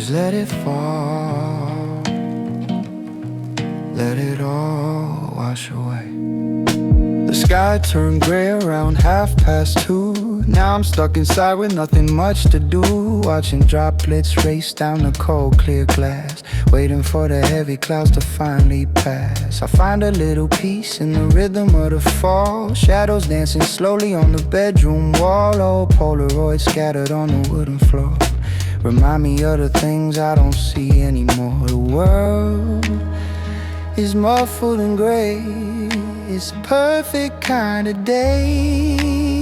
Just let it fall, let it all wash away. The sky turned gray around 2:30. Now I'm stuck inside with nothing much to do, watching droplets race down the cold clear glass, waiting for the heavy clouds to finally pass. I find a little peace in the rhythm of the fall, shadows dancing slowly on the bedroom wall. Old Polaroids scattered on the wooden floor remind me of the things I don't see anymore. The world is muffled in gray. It's a perfect kind of day.